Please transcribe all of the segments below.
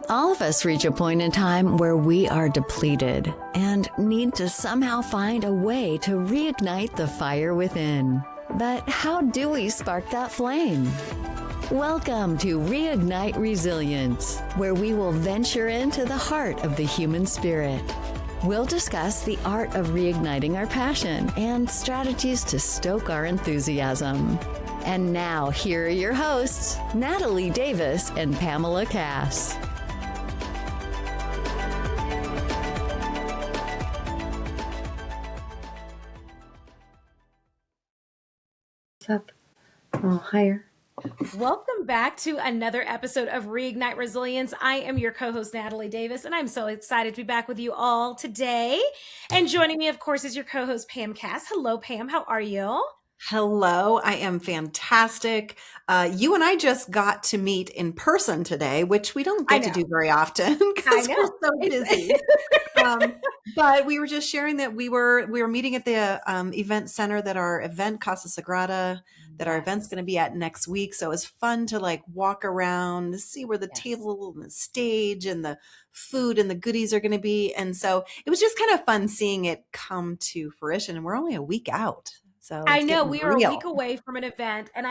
All of us reach a point in time where we are depleted and need to somehow find a way to reignite the fire within. But how do we spark that flame? Welcome to Reignite Resilience, where we will venture into the heart of the human spirit. We'll discuss the art of reigniting our passion and strategies to stoke our enthusiasm. And now, here are your hosts, Natalie Davis and Pamela Cass. Up. Oh, higher. Welcome back to another episode of Reignite Resilience. I am your co-host, Natalie Davis, and I'm so excited to be back with you all today. And joining me, of course, is your co-host, Pam Cass. Hello, Pam. How are you? Hello, I am fantastic. You and I just got to meet in person today, which we don't get to do very often because we're so busy. But we were just sharing that we were meeting at the event center that our event Casa Sagrada, that our event's going to be at next week. So it was fun to like walk around, see where the table and the stage and the food and the goodies are going to be. And so it was just kind of fun seeing it come to fruition. And we're only a week out. So I know we are a week away from an event, and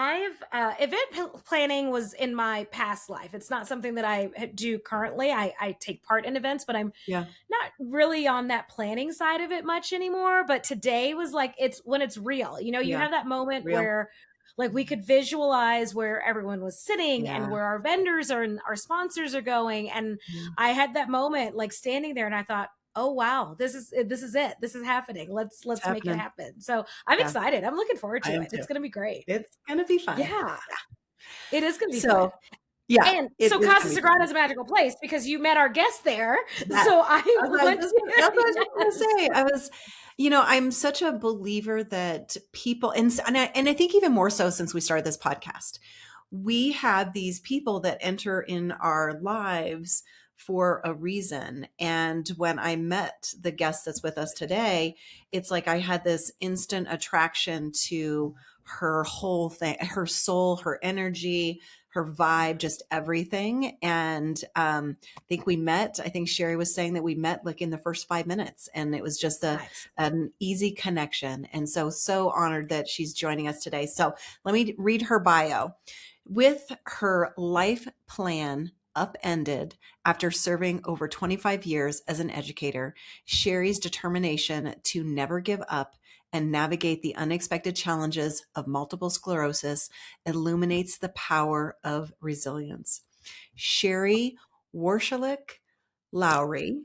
event planning was in my past life. It's not something that I do currently. I take part in events, but I'm not really on that planning side of it much anymore. But today was like, it's when it's real, you know, you have that moment where like we could visualize where everyone was sitting and where our vendors are and our sponsors are going. And I had that moment like standing there and I thought, oh, wow, this is it. This is happening. Let's make it happen. So I'm excited. I'm looking forward to it. It's going to be great. It's going to be fun. Yeah. It is going to be fun. Yeah. And so Casa Sagrada is a magical place because you met our guest there. So I went that's what I was going to say. I was, you know, I'm such a believer that people, and I think even more so since we started this podcast, we have these people that enter in our lives for a reason. And when I met the guest that's with us today, it's like I had this instant attraction to her whole thing, her soul, her energy, her vibe, just everything. And I think Sherry was saying that we met like in the first 5 minutes, and it was just an easy connection. And so honored that she's joining us today. So let me read her bio. With her life plan upended after serving over 25 years as an educator, Sherry's determination to never give up and navigate the unexpected challenges of multiple sclerosis illuminates the power of resilience. Sherry Warshelik-Lowry,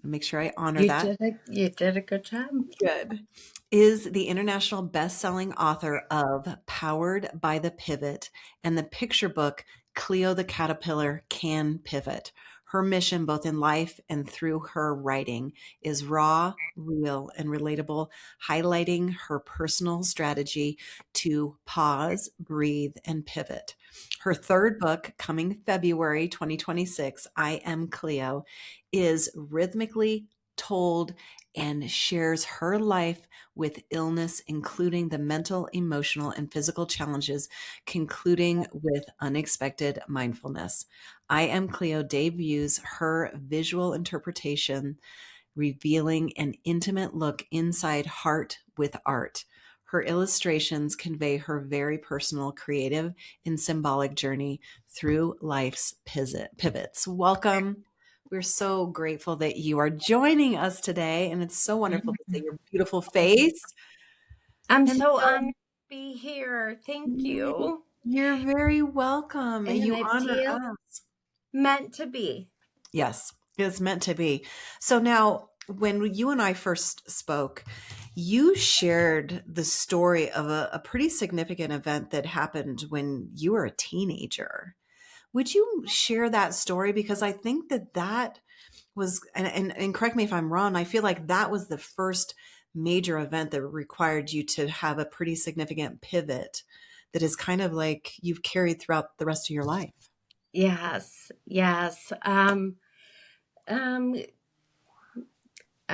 make sure I honor that. You did a good job. Good. Is the international best-selling author of Powered by the Pivot and the picture book Cleo the Caterpillar Can Pivot. Her mission, both in life and through her writing, is raw, real, and relatable, highlighting her personal strategy to pause, breathe, and pivot. Her third book, coming February 2026, I Am Cleo, is rhythmically told and shares her life with illness, including the mental, emotional, and physical challenges, concluding with unexpected mindfulness. I Am Cleo debuts her visual interpretation, revealing an intimate look inside heart with art. Her illustrations convey her very personal, creative, and symbolic journey through life's pivots. Welcome. We're so grateful that you are joining us today, and it's so wonderful to see your beautiful face. I'm so honored to be here. Thank you. You're very welcome. And you honor us. Meant to be. Yes, it's meant to be. So now, when you and I first spoke, you shared the story of a pretty significant event that happened when you were a teenager. Would you share that story? Because I think that was, and correct me if I'm wrong, I feel like that was the first major event that required you to have a pretty significant pivot that is kind of like you've carried throughout the rest of your life. Yes. I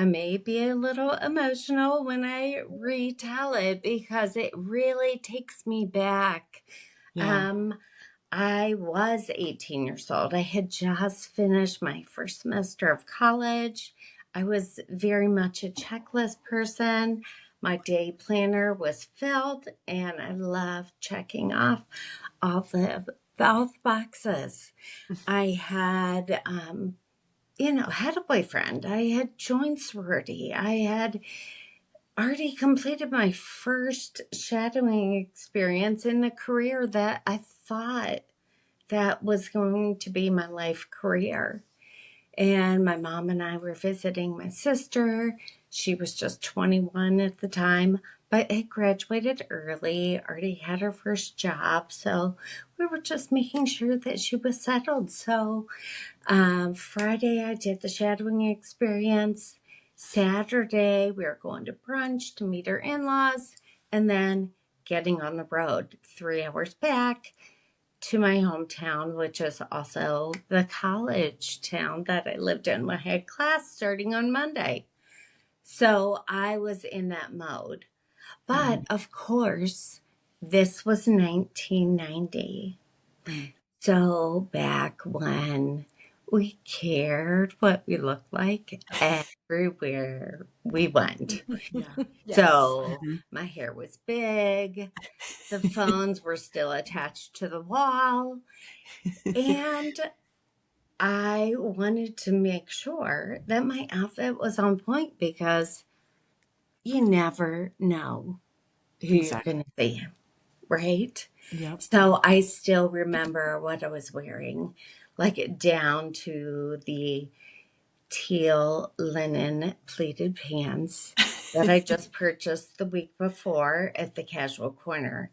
may be a little emotional when I retell it because it really takes me back. Yeah. I was 18 years old. I had just finished my first semester of college. I was very much a checklist person. My day planner was filled, and I loved checking off all the boxes. I had, had a boyfriend. I had joined sorority. I had already completed my first shadowing experience in a career that I thought that was going to be my life career. And my mom and I were visiting my sister. She was just 21 at the time, but had graduated early, already had her first job. So we were just making sure that she was settled. So Friday, I did the shadowing experience. Saturday, we were going to brunch to meet her in-laws, and then getting on the road 3 hours back to my hometown, which is also the college town that I lived in when I had class starting on Monday. So I was in that mode. But of course, this was 1990. So back when we cared what we looked like everywhere we went. Yes. So my hair was big. The phones were still attached to the wall. And I wanted to make sure that my outfit was on point because you never know who you're going to see, right? Yep. So I still remember what I was wearing, like down to the teal linen pleated pants that I just purchased the week before at the casual corner.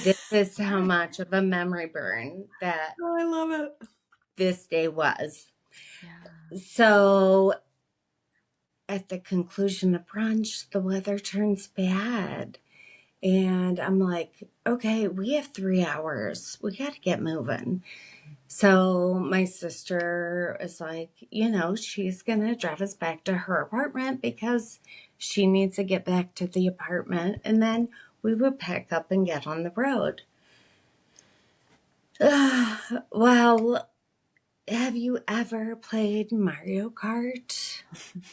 This is how much of a memory burn that I love it. This day was. Yeah. So at the conclusion of brunch, the weather turns bad. And I'm like, okay, we have 3 hours. We got to get moving. So my sister is like, she's going to drive us back to her apartment because she needs to get back to the apartment. And then we would pack up and get on the road. Well, have you ever played Mario Kart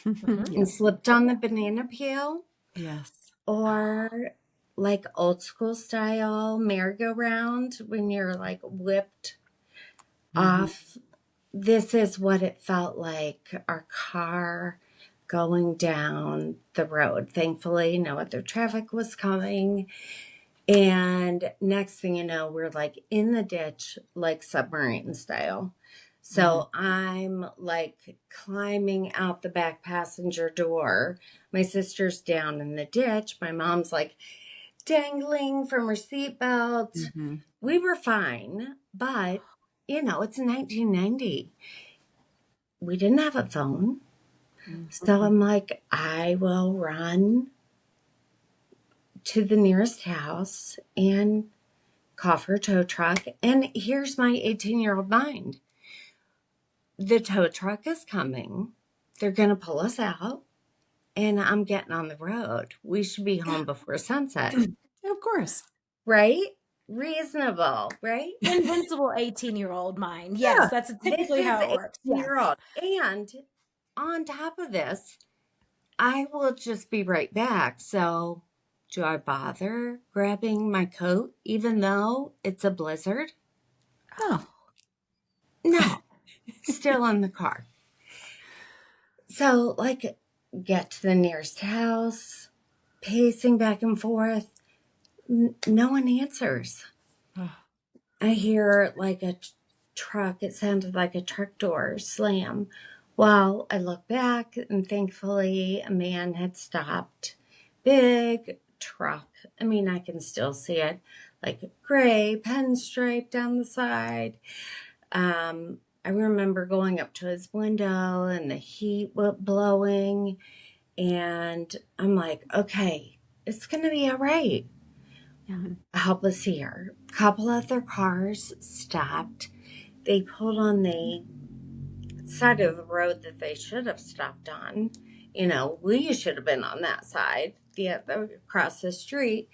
and slipped on the banana peel? Yes. Or like old school style merry-go-round when you're like whipped off. This is what it felt like, our car going down the road. Thankfully, no other traffic was coming. And next thing you know, we're like in the ditch, like submarine style. So I'm like climbing out the back passenger door. My sister's down in the ditch. My mom's like dangling from her seatbelt. We were fine, but it's 1990. We didn't have a phone. So I'm like, I will run to the nearest house and call for a tow truck. And here's my 18-year-old mind. The tow truck is coming. They're going to pull us out. And I'm getting on the road. We should be home before sunset. Of course. Right? Reasonable, right? Invincible 18-year-old mind. Yes, that's typically how it works. 18-year-old. And on top of this, I will just be right back. So do I bother grabbing my coat even though it's a blizzard? No. Still in the car. So, get to the nearest house, pacing back and forth. No one answers. I hear a truck. It sounded like a truck door slam. Well, I look back and thankfully a man had stopped. Big truck. I mean, I can still see it. Like gray pinstripe down the side. I remember going up to his window and the heat blowing. And I'm like, okay, it's going to be all right. Help us here. A couple other cars stopped. They pulled on the side of the road that they should have stopped on. We should have been on that side, across the street.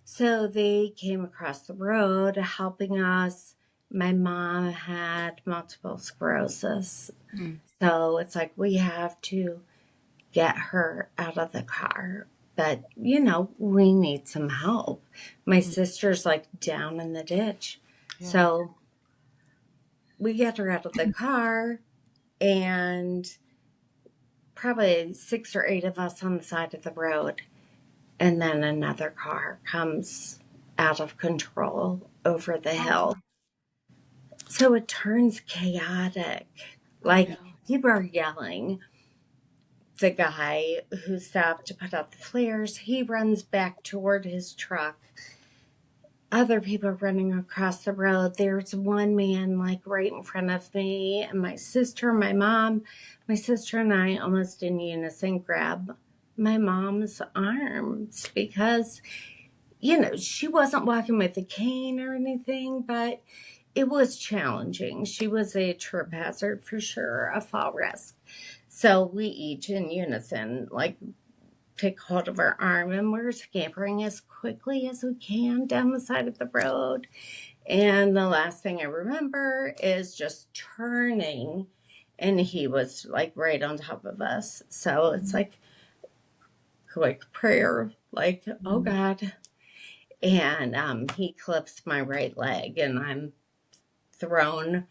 So they came across the road helping us. my mom had multiple sclerosis. Mm. So it's like we have to get her out of the car. But, you know, we need some help. My sister's like down in the ditch. Yeah. So we get her out of the car, and probably 6 or 8 of us on the side of the road. And then another car comes out of control over the hill. So it turns chaotic. Like, people are yelling. The guy who stopped to put out the flares, he runs back toward his truck. Other people are running across the road. There's one man like right in front of me, and my sister, my mom, my sister and I almost in unison grab my mom's arms because, you know, she wasn't walking with a cane or anything, but it was challenging. She was a trip hazard for sure, a fall risk. So we each in unison, like, take hold of her arm, and we're scampering as quickly as we can down the side of the road. And the last thing I remember is just turning, and he was like right on top of us. So it's like prayer, like, oh God. And he clips my right leg, and I'm thrown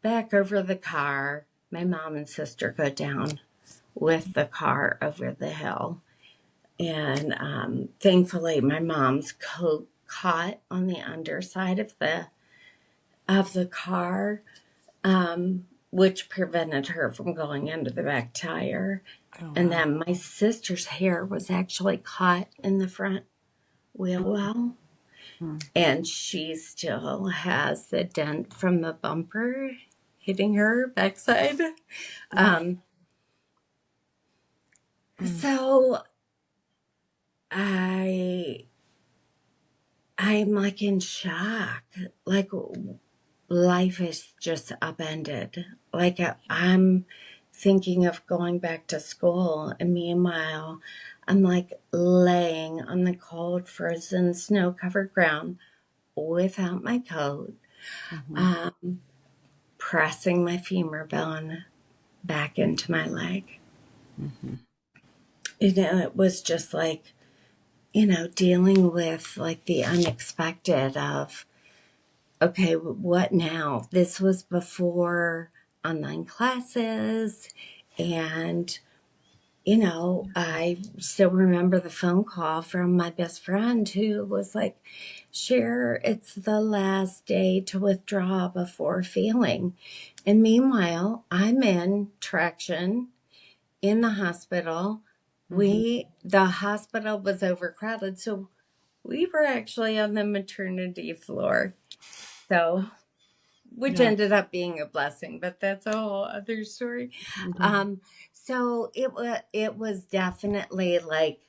back over the car. My mom and sister go down with the car over the hill. And thankfully, my mom's coat caught on the underside of the car, which prevented her from going under the back tire. Oh, And wow. then my sister's hair was actually caught in the front wheel well. And she still has the dent from the bumper hitting her backside. So I'm like in shock. Like, life is just upended. Like, I'm thinking of going back to school, and meanwhile, I'm like laying on the cold, frozen, snow-covered ground without my coat, pressing my femur bone back into my leg. You know, it was just like, you know, dealing with like the unexpected of, okay, what now? This was before online classes. And, you know, I still remember the phone call from my best friend who was like, Cher, it's the last day to withdraw before failing. And meanwhile, I'm in traction in the hospital. The hospital was overcrowded. So we were actually on the maternity floor. So, which ended up being a blessing, but that's a whole other story. So it was definitely like,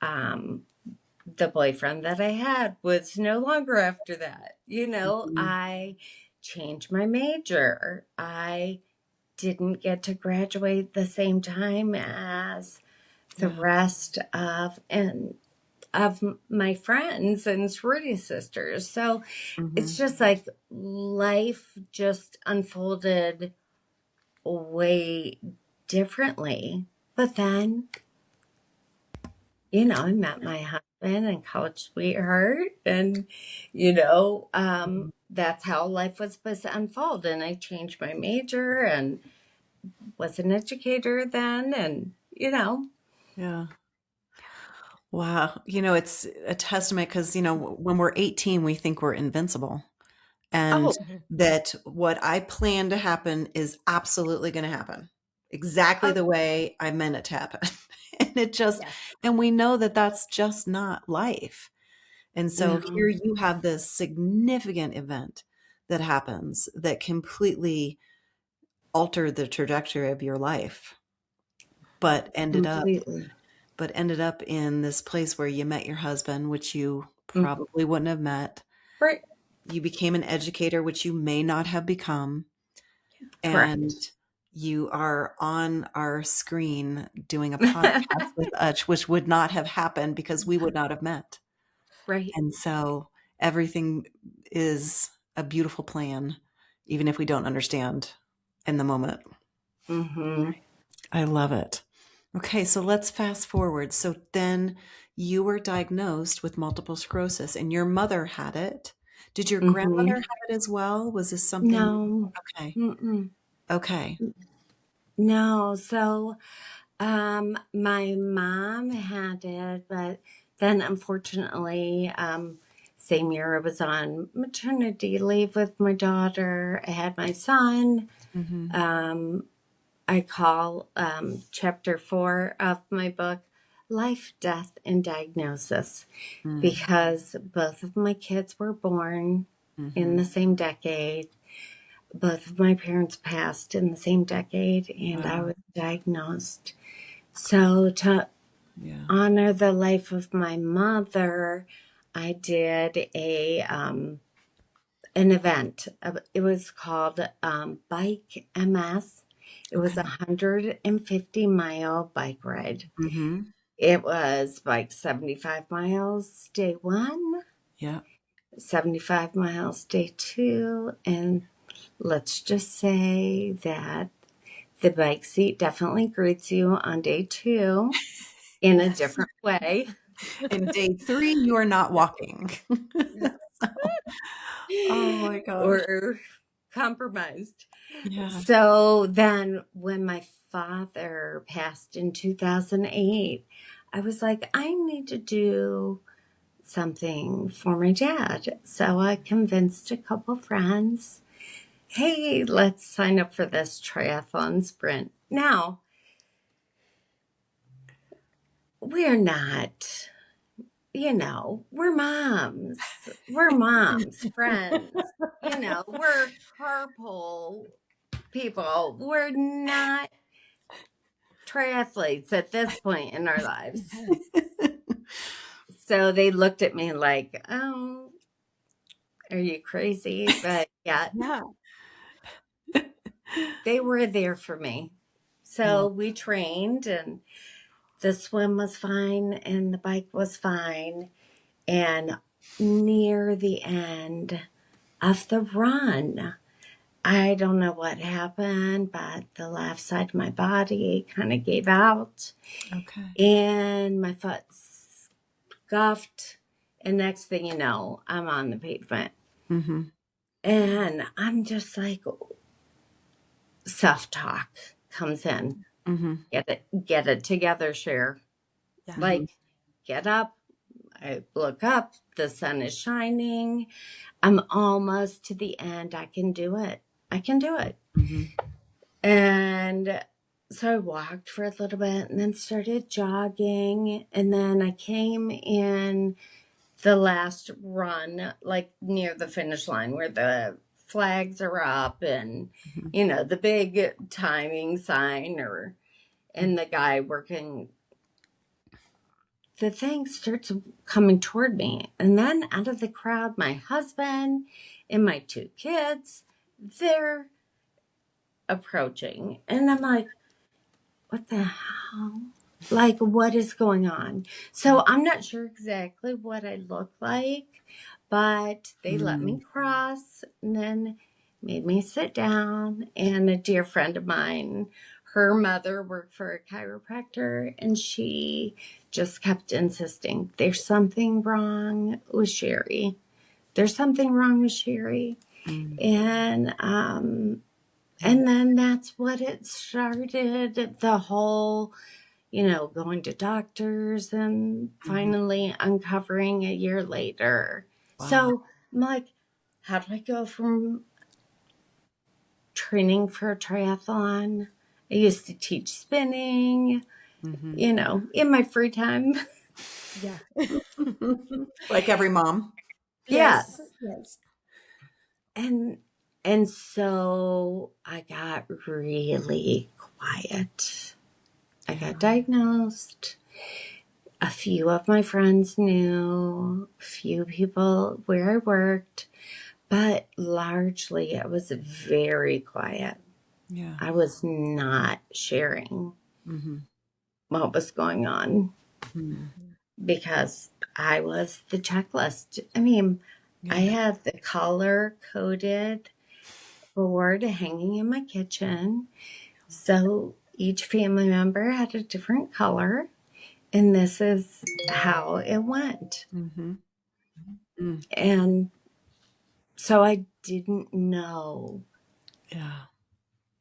the boyfriend that I had was no longer after that. You know, I changed my major. I didn't get to graduate the same time as the rest of my friends and sorority sisters. So it's just like life just unfolded way differently. But then, you know, I met my husband and college sweetheart, and, you know, that's how life was supposed to unfold. And I changed my major and was an educator then, and, you know. Yeah. Wow. You know, it's a testament because, you know, when we're 18, we think we're invincible. And that what I plan to happen is absolutely going to happen exactly the way I meant it to happen. And it just, and we know that that's just not life. And so here you have this significant event that happens that completely altered the trajectory of your life, but ended up in this place where you met your husband, which you probably wouldn't have met. Right. You became an educator, which you may not have become. Correct. And you are on our screen doing a podcast with us, which would not have happened because we would not have met. Right. And so everything is a beautiful plan, even if we don't understand in the moment. Mm-hmm. I love it. Okay, so let's fast forward. So then you were diagnosed with multiple sclerosis and your mother had it. Did your grandmother Mm-hmm. have it as well? Was this something? No. Okay. Mm-mm. Okay. No. So, my mom had it, but then unfortunately, same year I was on maternity leave with my daughter. I had my son. Mm-hmm. I call chapter 4 of my book Life, Death, and Diagnosis because both of my kids were born in the same decade. Both of my parents passed in the same decade, and I was diagnosed. So to honor the life of my mother, I did an event. It was called Bike MS. It was a 150-mile bike ride. Mm-hmm. It was like 75 miles day 1, Yeah. 75 miles day 2, and let's just say that the bike seat definitely greets you on day 2 in a different way. And day 3, you are not walking. So, oh my gosh. Or compromised. Yeah. So then when my father passed in 2008, I was like, I need to do something for my dad. So I convinced a couple friends, hey, let's sign up for this triathlon sprint. Now, we're not, we're moms. We're moms, friends. We're carpool people. We're not triathletes at this point in our lives. So they looked at me like, oh, are you crazy? But yeah, they were there for me. So we trained, and the swim was fine and the bike was fine. And near the end of the run, I don't know what happened, but the left side of my body kind of gave out. Okay. And my foot scuffed. And next thing you know, I'm on the pavement. Mm-hmm. And I'm just like, self-talk comes in. Mm-hmm. Get it together, Cher. Yeah. Like, get up. I look up. The sun is shining. I'm almost to the end. I can do it. Mm-hmm. And so I walked for a little bit and then started jogging. And then I came in the last run, like near the finish line where the flags are up and, the big timing sign and the guy working. The thing starts coming toward me. And then out of the crowd, my husband and my 2 kids, they're approaching. And I'm like, what the hell? Like, what is going on? So I'm not sure exactly what I look like, but they let me cross and then made me sit down. And a dear friend of mine, her mother worked for a chiropractor, and she just kept insisting, there's something wrong with Cheri. There's something wrong with Cheri. And then that's what it started, the whole, going to doctors and finally uncovering a year later. Wow. So I'm like, how do I go from training for a triathlon? I used to teach spinning, in my free time. Yeah. Like every mom. Yes. Yes. And so I got really quiet. I got diagnosed. A few of my friends knew, a few people where I worked, but largely it was very quiet. Yeah. I was not sharing what was going on because I was the checklist. I mean, I had the color-coded board hanging in my kitchen. So each family member had a different color, and this is how it went. Mm-hmm. Mm. And so I didn't know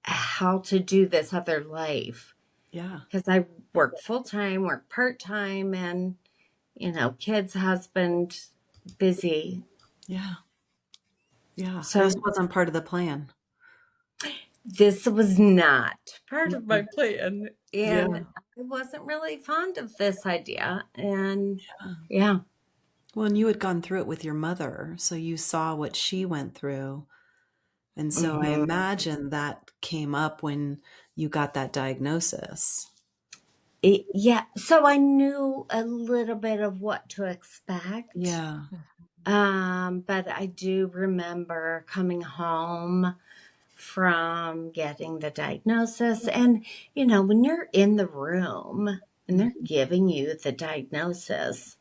how to do this other life. Yeah. Because I work full-time, work part-time, and, kids, husband, busy. Yeah. Yeah. So this wasn't part of the plan. this was not part of my plan. And Yeah. I wasn't really fond of this idea. And Well, and you had gone through it with your mother, so you saw what she went through. And so I imagine that came up when you got that diagnosis. So I knew a little bit of what to expect. Yeah. But I do remember coming home from getting the diagnosis. And, when you're in the room and they're giving you the diagnosis,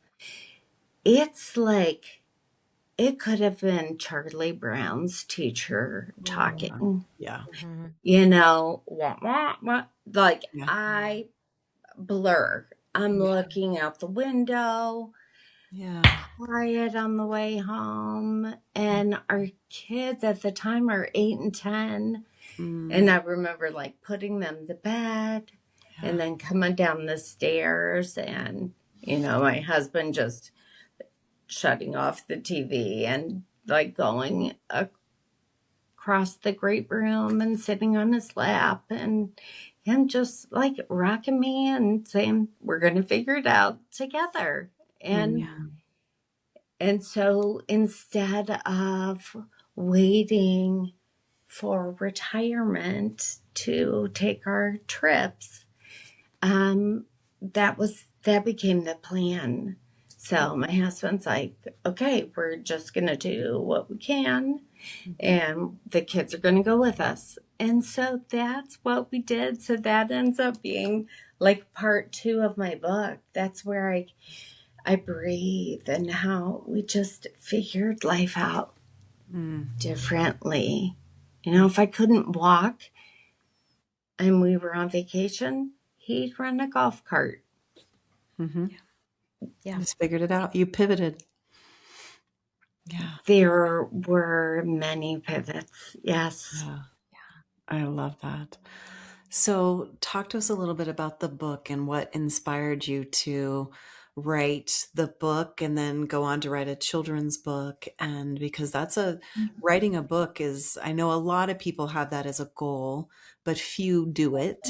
it's like it could have been Charlie Brown's teacher talking. Yeah. What? Like, I blur. I'm looking out the window. Quiet on the way home. And our kids at the time are 8 and 10. And I remember like putting them to bed and then coming down the stairs and, my husband just shutting off the TV and like going across the great room and sitting on his lap and him just like rocking me and saying, we're going to figure it out together. And so instead of waiting for retirement to take our trips, that became the plan. So my husband's like, okay, we're just going to do what we can and the kids are going to go with us. And so that's what we did. So that ends up being like part 2 of my book. That's where I breathe and how we just figured life out differently. If I couldn't walk and we were on vacation, he'd run a golf cart. Yeah. Just figured it out. You pivoted. Yeah. There were many pivots. Yes. Yeah. I love that. So talk to us a little bit about the book and what inspired you to write the book and then go on to write a children's book. And because writing a book is, I know a lot of people have that as a goal, but few do it.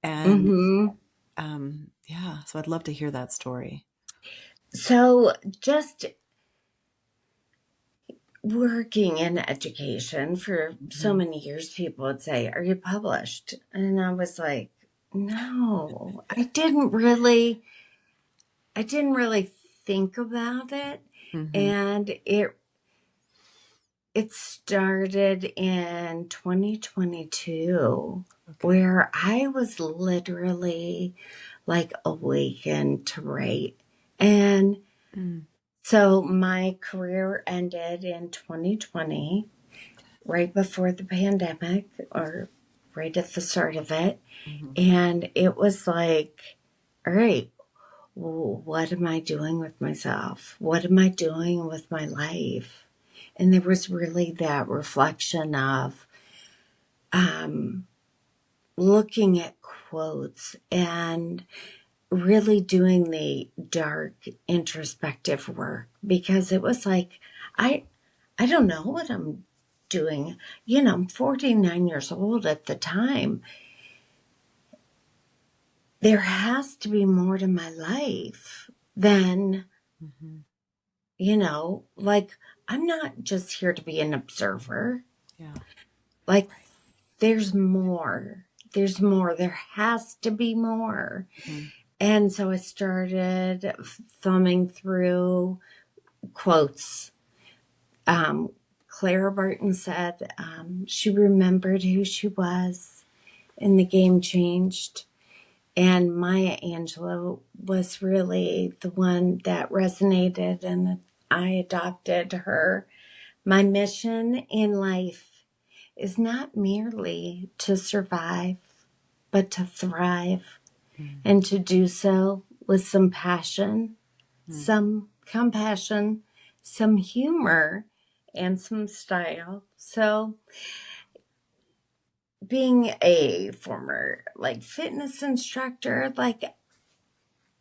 And so I'd love to hear that story. So just working in education for so many years, people would say, are you published? And I was like, no, I didn't really think about it. And it started in 2022 where I was literally like awakened to write. And so my career ended in 2020, right before the pandemic or right at the start of it. And it was like, all right, what am I doing with myself? What am I doing with my life? And there was really that reflection of looking at quotes and really doing the dark introspective work, because it was like, I don't know what I'm doing. I'm 49 years old at the time. There has to be more to my life than, like, I'm not just here to be an observer. Yeah. Like, there's more. There's more. There has to be more. And so I started thumbing through quotes. Clara Barton said she remembered who she was and the game changed. And Maya Angelou was really the one that resonated. And I adopted her. My mission in life is not merely to survive, but to thrive, and to do so with some passion, some compassion, some humor, and some style. So being a former fitness instructor,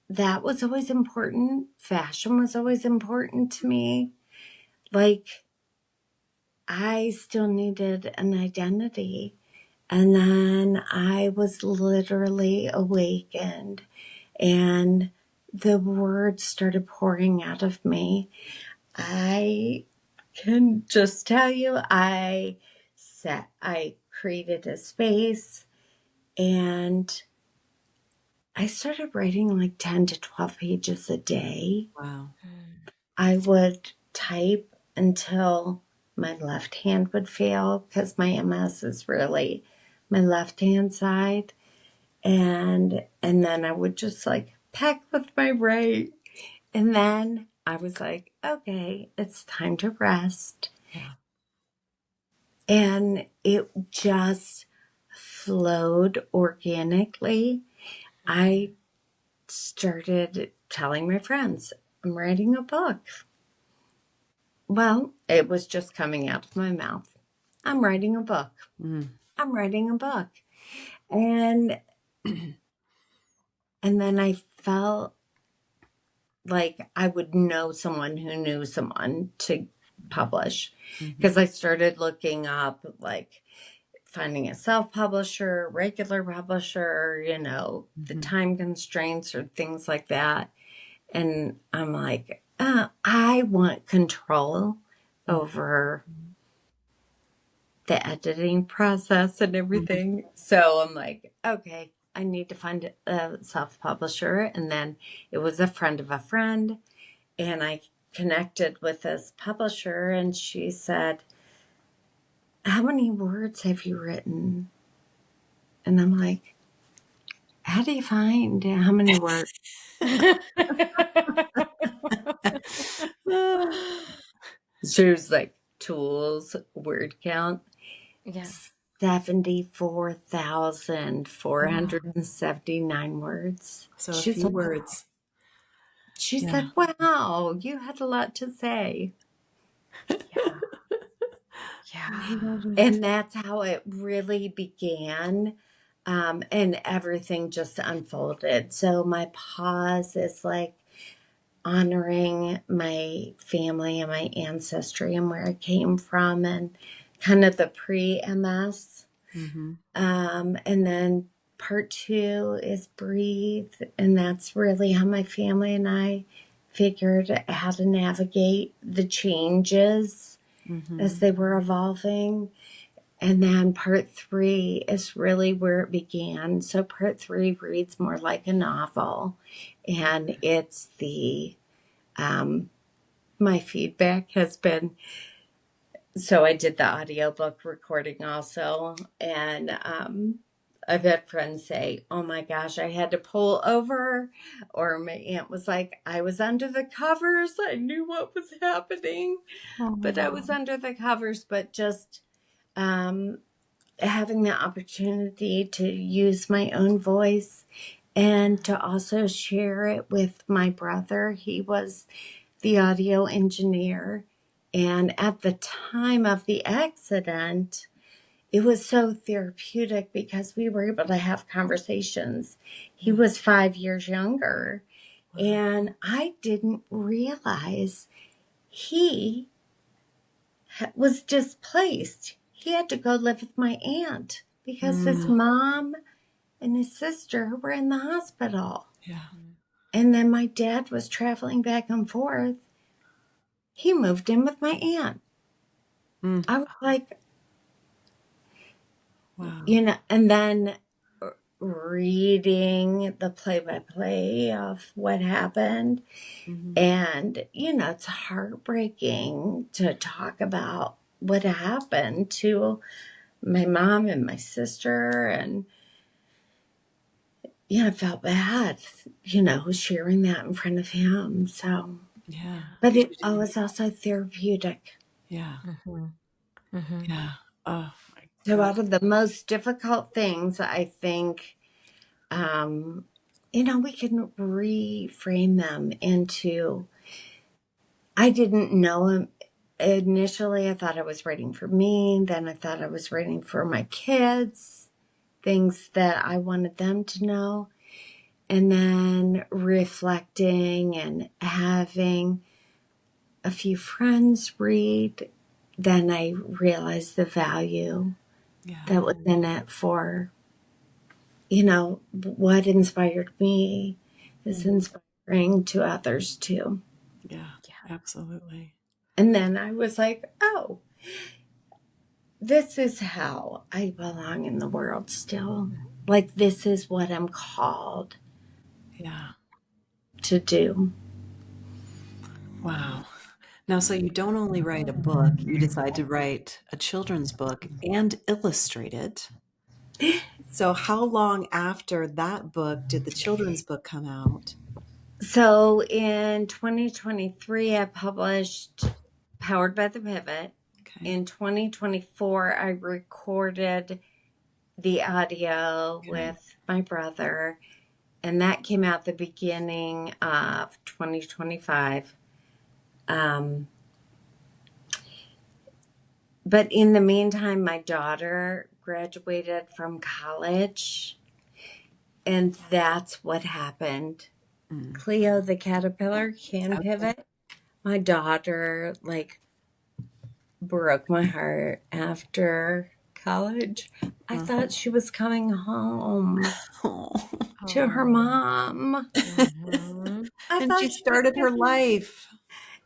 that was always important. Fashion was always important to me. I still needed an identity. And then I was literally awakened, and the words started pouring out of me. I can just tell you, I created a space, and I started writing 10 to 12 pages a day. Wow. I would type until my left hand would fail, because my MS is really my left hand side. And then I would just peck with my right. And then I was like, okay, it's time to rest. Yeah. And it just flowed organically. I started telling my friends, I'm writing a book. Well, it was just coming out of my mouth. I'm writing a book. I'm writing a book. And then I felt like I would know someone who knew someone to publish, because I started looking up finding a self-publisher, regular publisher, the time constraints or things like that. And I'm like, I want control over the editing process and everything. So I'm like, okay, I need to find a self-publisher. And then it was a friend of a friend. And I connected with this publisher, and she said, how many words have you written? And I'm like, how do you find how many words? She was like, tools, word count. Yeah. 74,479 words. So a few words. She said, wow, you had a lot to say. Yeah. And that's how it really began. And everything just unfolded. So my pause is honoring my family and my ancestry and where I came from, and kind of the pre-MS. And then part 2 is breathe. And that's really how my family and I figured how to navigate the changes as they were evolving. And then part 3 is really where it began. So part 3 reads more like a novel. And it's my feedback has been, so I did the audiobook recording also. And I've had friends say, oh my gosh, I had to pull over. Or my aunt was like, I was under the covers. I knew what was happening. But I was under the covers. But just having the opportunity to use my own voice and to also share it with my brother. He was the audio engineer. And at the time of the accident, it was so therapeutic because we were able to have conversations. He was 5 years younger. And I didn't realize he was displaced. He had to go live with my aunt because his mom and his sister were in the hospital. Yeah. And then my dad was traveling back and forth. He moved in with my aunt. I was like, wow. And then reading the play-by-play of what happened. And, it's heartbreaking to talk about what happened to my mom and my sister. And, I felt bad, sharing that in front of him. So Yeah. But it was also therapeutic. Yeah. Mm-hmm. Mm-hmm. Yeah. Oh my So God. out of the most difficult things, I think, we can reframe them into, I didn't know him. Initially, I thought I was writing for me. Then I thought I was writing for my kids, things that I wanted them to know. And then reflecting and having a few friends read, then I realized the value that was in it for, what inspired me is inspiring to others too. Yeah, absolutely. And then I was like, oh, this is how I belong in the world still. Like, this is what I'm called to do. Wow. Now, so you don't only write a book, you decide to write a children's book and illustrate it. So how long after that book did the children's book come out? So in 2023, I published Powered by the Pivot. Okay. In 2024, I recorded the audio with my brother, and that came out the beginning of 2025. But in the meantime, my daughter graduated from college, and that's what happened. Cleo the caterpillar can pivot. My daughter broke my heart after college. I thought she was coming home to her mom. And she started her life.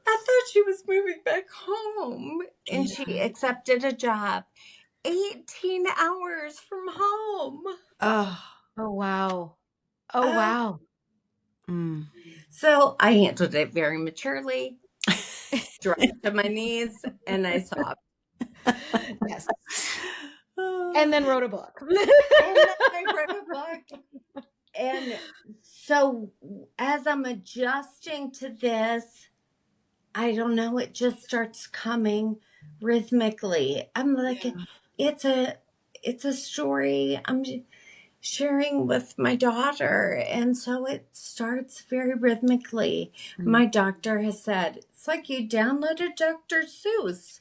I thought she was moving back home, and she accepted a job 18 hours from home. Oh wow. Oh, wow. So I handled it very maturely, dropped to my knees, and I sobbed. Yes. And then wrote a book. And so as I'm adjusting to this, I don't know, it just starts coming rhythmically. I'm like, it's a story I'm sharing with my daughter. And so it starts very rhythmically. My doctor has said, it's like you downloaded Dr. Seuss.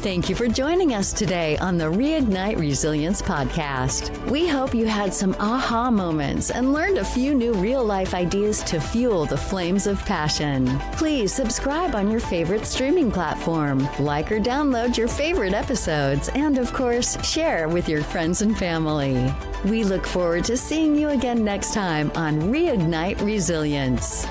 Thank you for joining us today on the Reignite Resilience podcast. We hope you had some aha moments and learned a few new real-life ideas to fuel the flames of passion. Please subscribe on your favorite streaming platform, like or download your favorite episodes, and of course, share with your friends and family. We look forward to seeing you again next time on Reignite Resilience.